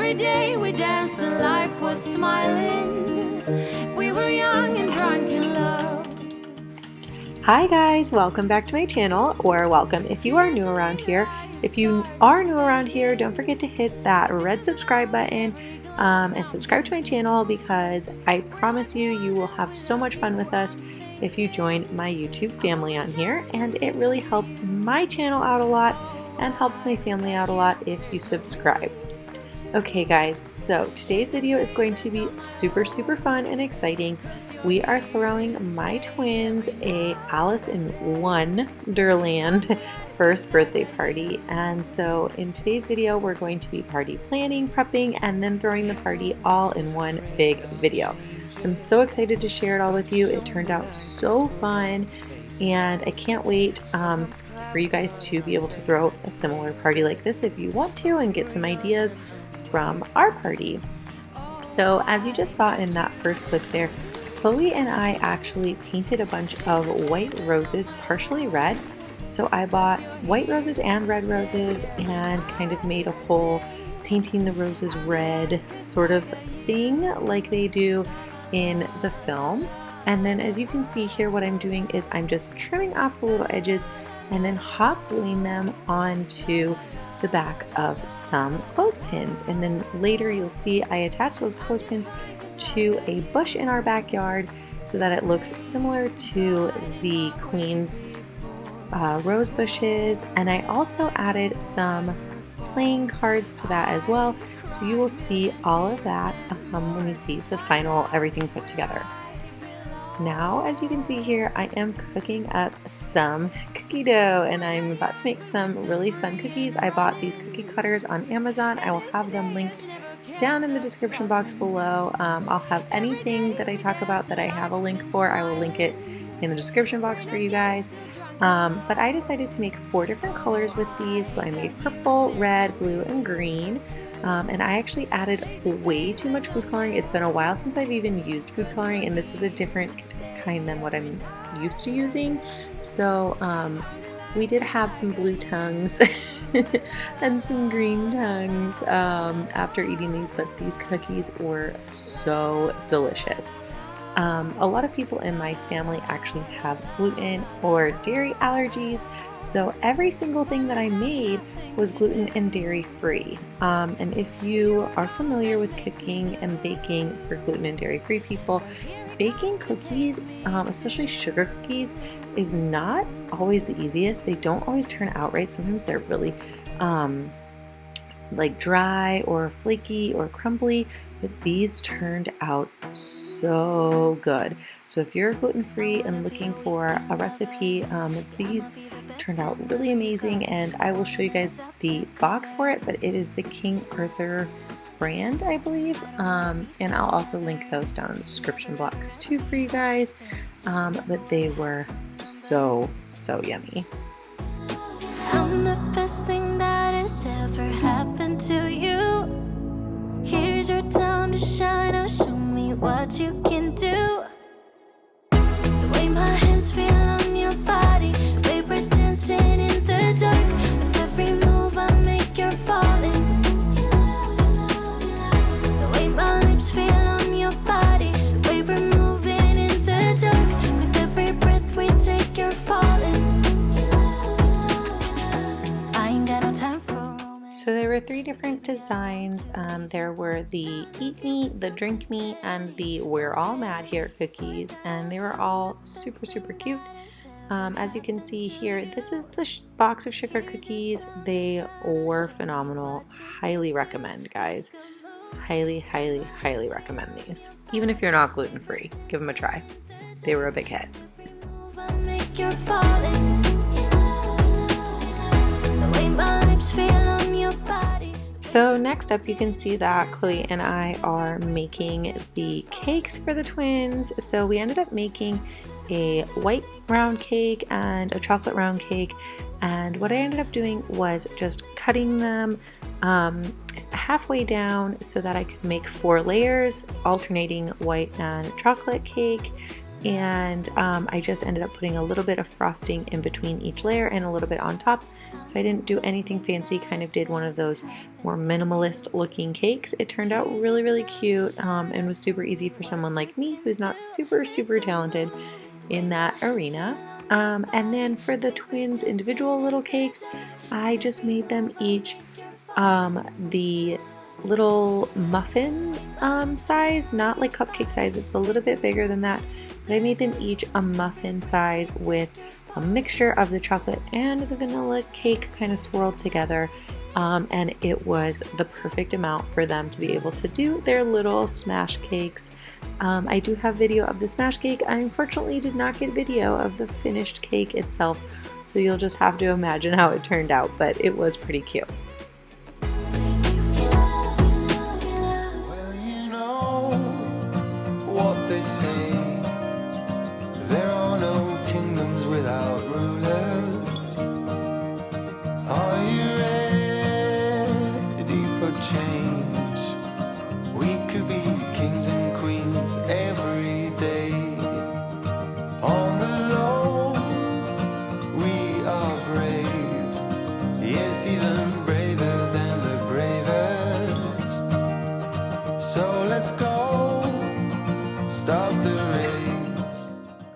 every day we danced and life was smiling. We were young and drunk in love. Hi guys, welcome back to my channel, or welcome if you are new around here. If you are new around here, don't forget to hit that red subscribe button and subscribe to my channel, because I promise you will have so much fun with us if you join my YouTube family on here, and it really helps my channel out a lot and helps my family out a lot if you subscribe. Okay guys, so today's video is going to be super fun and exciting. We are throwing my twins a Alice in Wonderland first birthday party, and so in today's video we're going to be party planning, prepping, and then throwing the party all in one big video. I'm so excited to share it all with you. It turned out so fun, and I can't wait for you guys to be able to throw a similar party like this if you want to, and get some ideas from our party. So as you just saw in that first clip there, Chloe and I actually painted a bunch of white roses partially red. So I bought white roses and red roses and kind of made a whole painting the roses red sort of thing like they do in the film. And then as you can see here, what I'm doing is I'm just trimming off the little edges and then hot gluing them onto the back of some clothespins. And then later you'll see I attach those clothespins to a bush in our backyard so that it looks similar to the Queen's rose bushes. And I also added some playing cards to that as well. So you will see all of that when you see the final everything put together. Now, as you can see here, I am cooking up some cookie dough, and I'm about to make some really fun cookies. I bought these cookie cutters on Amazon. I will have them linked down in the description box below. I'll have anything that I talk about that I have a link for, I will link it in the description box for you guys. But I decided to make 4 different colors with these. So I made purple, red, blue, and green. And I actually added way too much food coloring. It's been a while since I've even used food coloring, and this was a different kind than what I'm used to using. So we did have some blue tongues and some green tongues after eating these, but these cookies were so delicious. A lot of people in my family actually have gluten or dairy allergies, so every single thing that I made was gluten and dairy free. And if you are familiar with cooking and baking for gluten and dairy free people, baking cookies, especially sugar cookies, is not always the easiest. They don't always turn out right. Sometimes they're really like dry or flaky or crumbly, but these turned out so good. So if you're gluten-free and looking for a recipe, these turned out really amazing, and I will show you guys the box for it, but it is the King Arthur brand, I believe, and I'll also link those down in the description box too for you guys, but they were so yummy. I'm the best thing that has ever happened to you. Here's your time to shine. Now show me what you can do. The way my hands feel on your body, the way we're dancing in the dark. With every move I make, you're falling. The way my lips feel on your body, the way we're moving in the dark. With every breath we take, you're falling. So there were 3 different designs. There were the Eat Me, the Drink Me, and the We're All Mad Here cookies, and they were all super cute. As you can see here, this is the box of sugar cookies. They were phenomenal. Highly recommend, guys. Highly recommend these. Even if you're not gluten-free, give them a try. They were a big hit. So next up, you can see that Chloe and I are making the cakes for the twins. So we ended up making a white round cake and a chocolate round cake, and what I ended up doing was just cutting them halfway down so that I could make 4 layers alternating white and chocolate cake. and I just ended up putting a little bit of frosting in between each layer and a little bit on top. So I didn't do anything fancy, kind of did one of those more minimalist looking cakes. It turned out really, really cute and was super easy for someone like me who's not super talented in that arena. And then for the twins' individual little cakes, I just made them each the little muffin size, not like cupcake size, it's a little bit bigger than that, but I made them each a muffin size with a mixture of the chocolate and the vanilla cake kind of swirled together, and it was the perfect amount for them to be able to do their little smash cakes. I do have video of the smash cake. I unfortunately did not get video of the finished cake itself, so you'll just have to imagine how it turned out, but it was pretty cute. They say there are no kingdoms without rulers. Are you ready for change? We could be kings and queens every day. On the low, we are brave. Yes, even braver than the bravest. So let's go.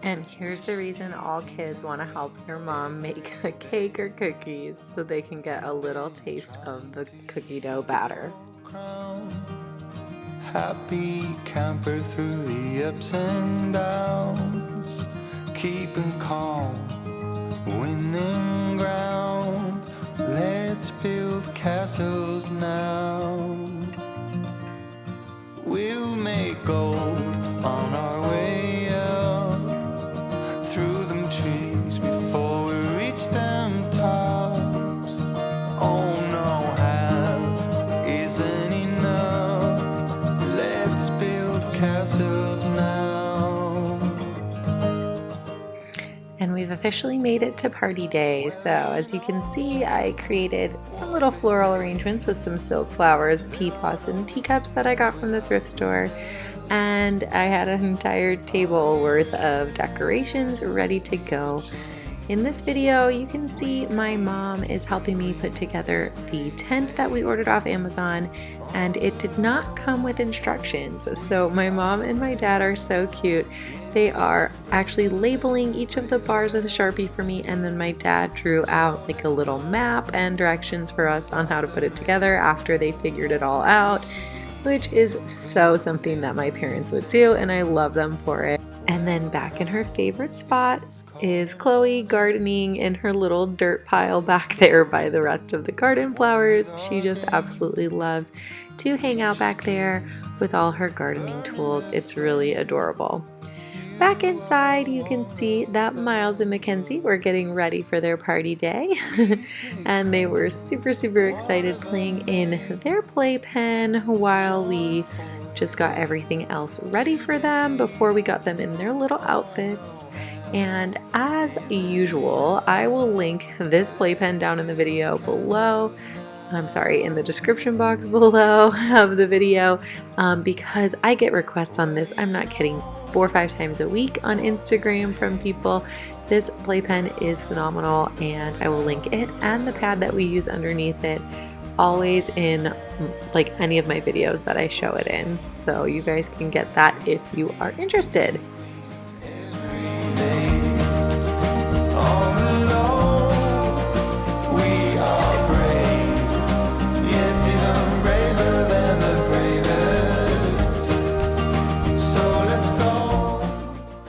And here's the reason all kids want to help their mom make a cake or cookies, so they can get a little taste of the cookie dough batter. Happy camper through the ups and downs, keeping calm, winning ground. Let's build castles now. We'll make gold on our way up, through them trees before we reach them tops. Oh no, half isn't enough. Let's build castles now. And we've officially made it to party day. So as you can see, I created some little floral arrangements with some silk flowers, teapots, and teacups that I got from the thrift store. And I had an entire table worth of decorations ready to go. In this video, you can see my mom is helping me put together the tent that we ordered off Amazon, and it did not come with instructions. So my mom and my dad are so cute. They are actually labeling each of the bars with a Sharpie for me, and then my dad drew out like a little map and directions for us on how to put it together after they figured it all out, which is so something that my parents would do, and I love them for it. And then back in her favorite spot is Chloe gardening in her little dirt pile back there by the rest of the garden flowers. She just absolutely loves to hang out back there with all her gardening tools. It's really adorable. Back inside, you can see that Miles and Mackenzie were getting ready for their party day, and they were super excited playing in their playpen while we just got everything else ready for them before we got them in their little outfits. And as usual, I will link this playpen down in the video below. In the description box below of the video, because I get requests on this. I'm not kidding, 4 or 5 times a week on Instagram from people. This playpen is phenomenal, and I will link it and the pad that we use underneath it always in like any of my videos that I show it in, so you guys can get that if you are interested.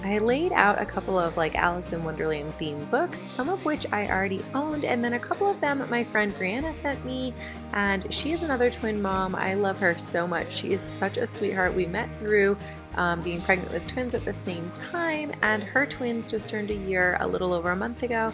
I laid out a couple of like Alice in Wonderland themed books, some of which I already owned, and then a couple of them my friend Brianna sent me, and she is another twin mom. I love her so much. She is such a sweetheart. We met through being pregnant with twins at the same time, and her twins just turned a year a little over a month ago,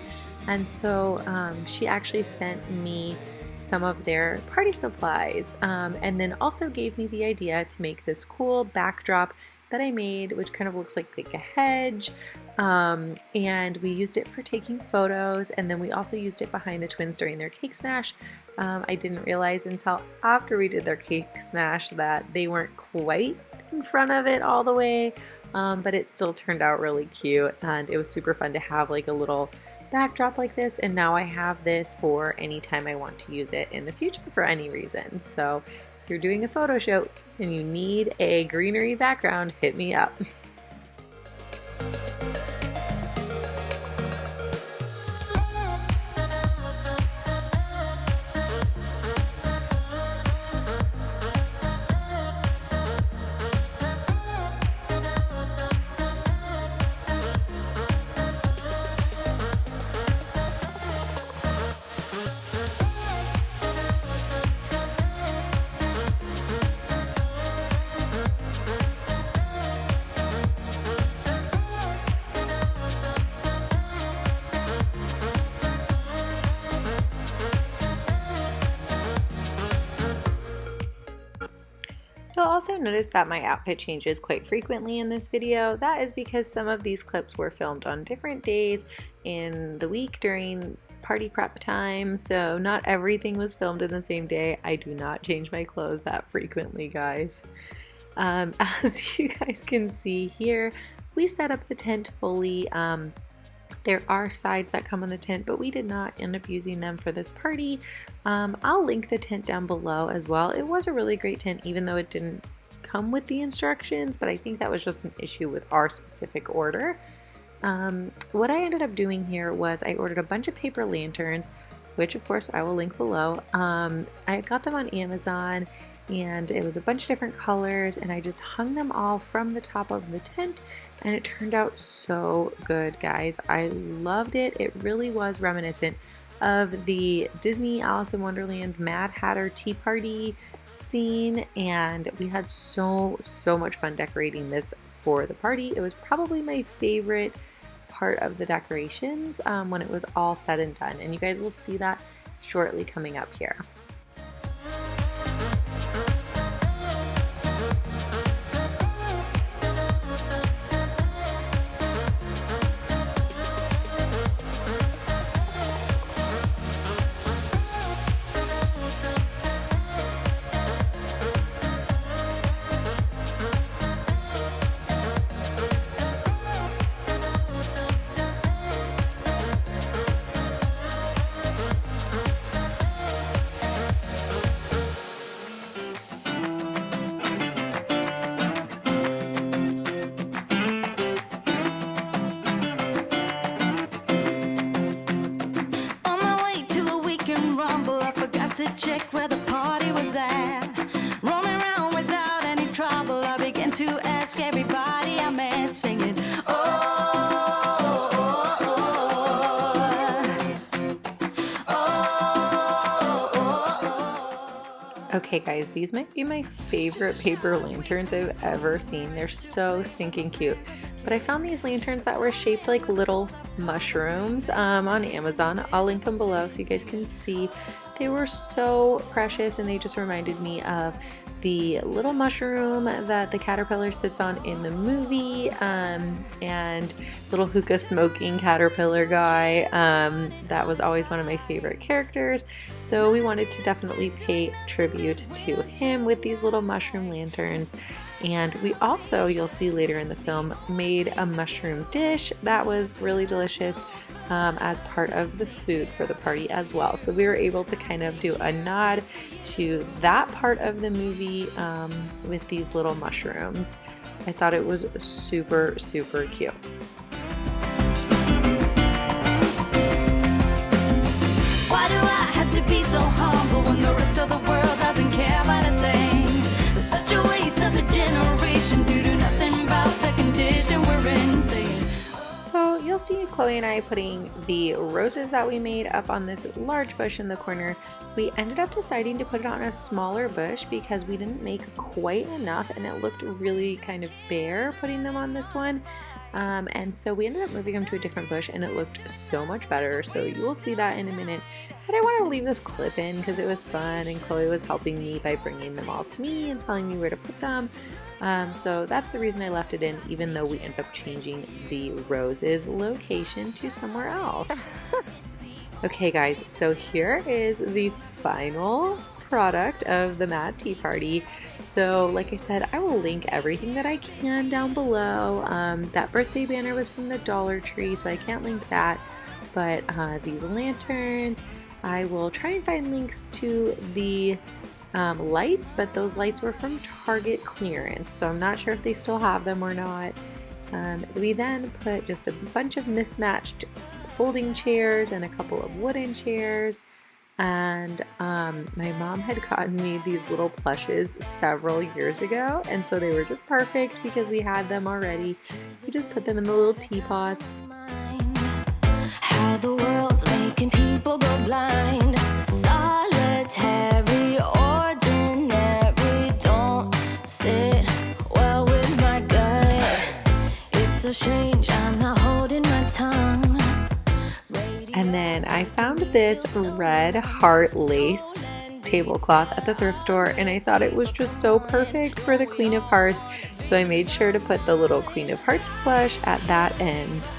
and so she actually sent me some of their party supplies, and then also gave me the idea to make this cool backdrop that I made, which kind of looks like a hedge, and we used it for taking photos, and then we also used it behind the twins during their cake smash. I didn't realize until after we did their cake smash that they weren't quite in front of it all the way, but it still turned out really cute, and it was super fun to have like a little backdrop like this. And now I have this for any time I want to use it in the future for any reason. So if you're doing a photo shoot and you need a greenery background, hit me up. You'll also notice that my outfit changes quite frequently in this video. That is because some of these clips were filmed on different days in the week during party prep time, so not everything was filmed in the same day. I do not change my clothes that frequently, guys. As you guys can see here, we set up the tent fully. There are sides that come on the tent, but we did not end up using them for this party. I'll link the tent down below as well. It was a really great tent, even though it didn't come with the instructions, but I think that was just an issue with our specific order. What I ended up doing here was I ordered a bunch of paper lanterns, which of course I will link below. I got them on Amazon, and it was a bunch of different colors, and I just hung them all from the top of the tent, and it turned out so good, guys. I loved it. It really was reminiscent of the Disney Alice in Wonderland Mad Hatter Tea Party scene, and we had so much fun decorating this for the party. It was probably my favorite part of the decorations when it was all said and done, and you guys will see that shortly coming up here. Check where the party was at. Roaming around without any trouble, I began to ask everybody I met, singing, Okay guys, these might be my favorite paper lanterns I've ever seen. They're so stinking cute. But I found these lanterns that were shaped like little mushrooms on Amazon. I'll link them below so you guys can see. They were so precious, and they just reminded me of the little mushroom that the caterpillar sits on in the movie, and little hookah smoking caterpillar guy. That was always one of my favorite characters, so we wanted to definitely pay tribute to him with these little mushroom lanterns. And we also, you'll see later in the film, made a mushroom dish that was really delicious as part of the food for the party as well. So we were able to kind of do a nod to that part of the movie with these little mushrooms. I thought it was super cute. why do I have to be so humble when the rest of the world doesn't care about a thing? It's such a waste of a generation due to nothing about the condition we're in. Saying, so you'll see Chloe and I putting the roses that we made up on this large bush in the corner. We ended up deciding to put it on a smaller bush because we didn't make quite enough, and it looked really kind of bare putting them on this one. And so we ended up moving them to a different bush, and it looked so much better. So you will see that in a minute. But I want to leave this clip in because it was fun, and Chloe was helping me by bringing them all to me and telling me where to put them. So that's the reason I left it in, even though we ended up changing the roses location to somewhere else. Okay guys, so here is the final product of the Mad Tea Party. So like I said, I will link everything that I can down below. That birthday banner was from the Dollar Tree, so I can't link that. But these lanterns, I will try and find links to the lights, but those lights were from Target clearance, so I'm not sure if they still have them or not. We then put just a bunch of mismatched folding chairs and a couple of wooden chairs, and my mom had gotten me these little plushes several years ago, and so they were just perfect because we had them already. We just put them in the little teapots. How the world's making people go blind. Solitary, ordinary, don't sit well with my gut. It's so strange, I'm not holding my tongue. And then I found this red heart lace tablecloth at the thrift store, and I thought it was just so perfect for the Queen of Hearts, so I made sure to put the little Queen of Hearts plush at that end.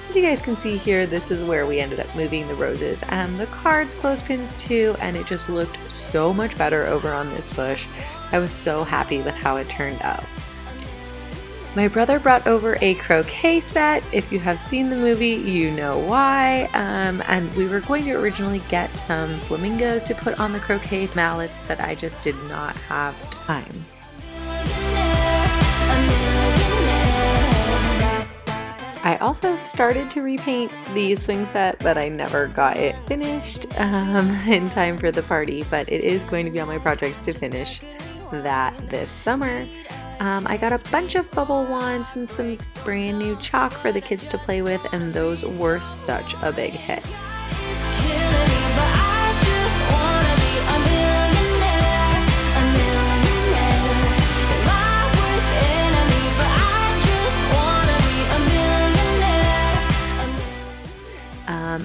As you guys can see here, this is where we ended up moving the roses and the cards clothespins to, and it just looked so much better over on this bush. I was so happy with how it turned out. My brother brought over a croquet set. If you have seen the movie, you know why. And we were going to originally get some flamingos to put on the croquet mallets, but I just did not have time. I also started to repaint the swing set, but I never got it finished in time for the party, but it is going to be on my projects to finish that this summer. I got a bunch of bubble wands and some brand new chalk for the kids to play with, and those were such a big hit.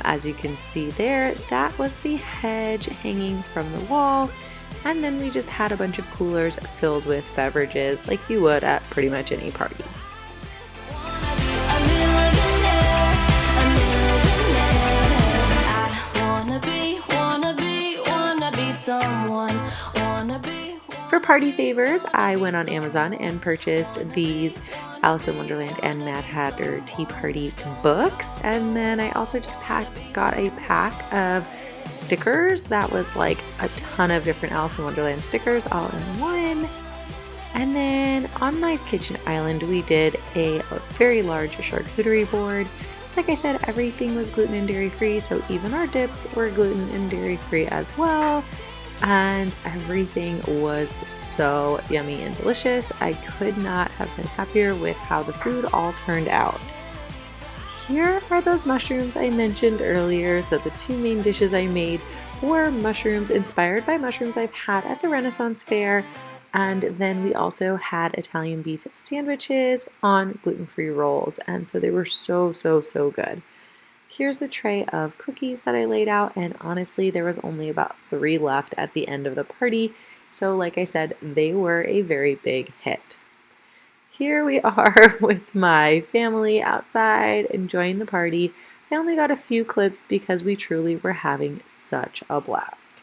As you can see there, that was the hedge hanging from the wall, and then we just had a bunch of coolers filled with beverages like you would at pretty much any party. For party favors, I went on Amazon and purchased these Alice in Wonderland and Mad Hatter Tea Party books, and then I also just got a pack of stickers that was like a ton of different Alice in Wonderland stickers all in one. And then on my kitchen island, we did a very large charcuterie board. Like I said, everything was gluten and dairy free, so even our dips were gluten and dairy free as well. And everything was so yummy and delicious. I could not have been happier with how the food all turned out. Here are those mushrooms I mentioned earlier. So the two main dishes I made were mushrooms inspired by mushrooms I've had at the Renaissance Fair. And then we also had Italian beef sandwiches on gluten-free rolls. And so they were so good. Here's the tray of cookies that I laid out, and honestly, there was only about 3 left at the end of the party. So like I said, they were a very big hit. Here we are with my family outside enjoying the party. I only got a few clips because we truly were having such a blast.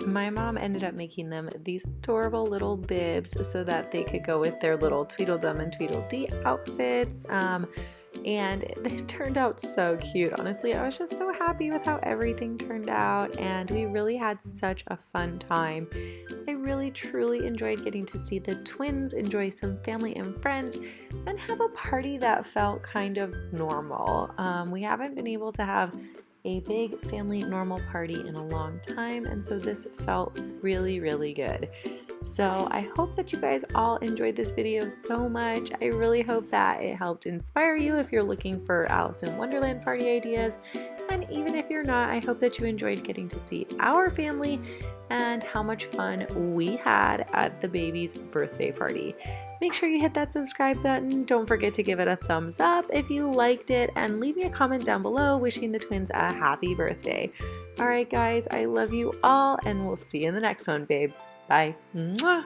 My mom ended up making them these adorable little bibs so that they could go with their little Tweedledum and Tweedledee outfits. And they turned out so cute. Honestly, I was just so happy with how everything turned out, and we really had such a fun time. I really truly enjoyed getting to see the twins enjoy some family and friends and have a party that felt kind of normal. We haven't been able to have a big family normal party in a long time, and so this felt really good. So I hope that you guys all enjoyed this video so much. I really hope that it helped inspire you if you're looking for Alice in Wonderland party ideas. And even if you're not, I hope that you enjoyed getting to see our family and how much fun we had at the baby's birthday party. Make sure you hit that subscribe button. Don't forget to give it a thumbs up if you liked it, and leave me a comment down below wishing the twins a happy birthday. All right, guys, I love you all, and we'll see you in the next one, babes. Bye. Mwah.